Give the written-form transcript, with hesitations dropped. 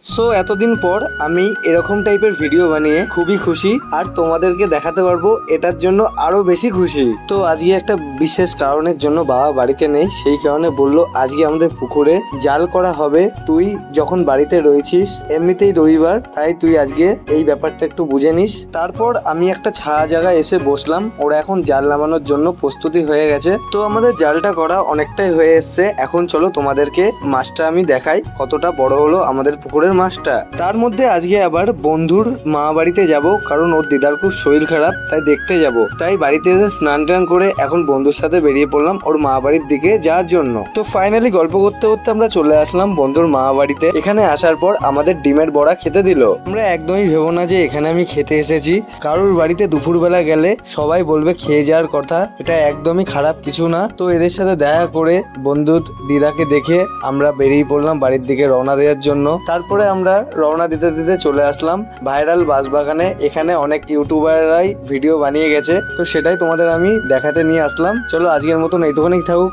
So এতদিন পর আমি এরকম টাইপের ভিডিও বানিয়ে খুবই খুশি, আর তোমাদেরকে দেখাতে পারবো এটার জন্য আরো বেশি খুশি। তো আজকে একটা বিশেষ কারণের জন্য বাবা বাড়িতে নেই, সেই কারণে বললো আজকে আমাদের পুকুরে জাল করা হবে। তুই যখন বাড়িতে রয়েছিস, এমনিতেই রবিবার, তাই তুই আজকে এই ব্যাপারটা একটু বুঝে নিস। তারপর আমি একটা ছায়া জায়গায় এসে বসলাম, ওরা এখন জাল নামানোর জন্য প্রস্তুতি হয়ে গেছে। তো আমাদের জালটা করা অনেকটাই হয়ে এসছে। এখন চলো তোমাদেরকে মাছটা আমি দেখাই কতটা বড় হলো আমাদের পুকুরের মাছটা। তার মধ্যে আজকে আবার বন্ধুর মা বাড়িতে যাব, কারণ ওর দিদার খুব শরীর খারাপ, তাই দেখতে যাব। তাই বাড়িতে এসে স্নান টান করে এখন বন্ধুর সাথে বেরিয়ে পড়লাম ওর মা বাড়ির দিকে যাওয়ার জন্য। তো ফাইনালি গল্প করতে করতে আমরা চলে আসলাম বন্ধুর মা বাড়িতে। এখানে আসার পর আমাদের ডিমের বড়া খেতে দিল। আমরা একদমই ভেবো না যে এখানে আমি খেতে এসেছি। কারোর বাড়িতে দুপুরবেলা গেলে সবাই বলবে খেয়ে যাওয়ার কথা, এটা একদমই খারাপ কিছু না। তো এদের সাথে দেখা করে বন্ধুর দিদাকে দেখে আমরা বেরিয়ে পড়লাম বাড়ির দিকে রওনা দেওয়ার জন্য। তারপরে আমরা রওনা দিতে দিতে চলে আসলাম ভাইরাল বাঁশবাগানে। এখানে অনেক ইউটিউবাররাই ভিডিও বানিয়ে গেছে, তো সেটাই তোমাদের আমি দেখাতে নিয়ে আসলাম। চলো আজকের মতন এইটুকুনি থাকুক।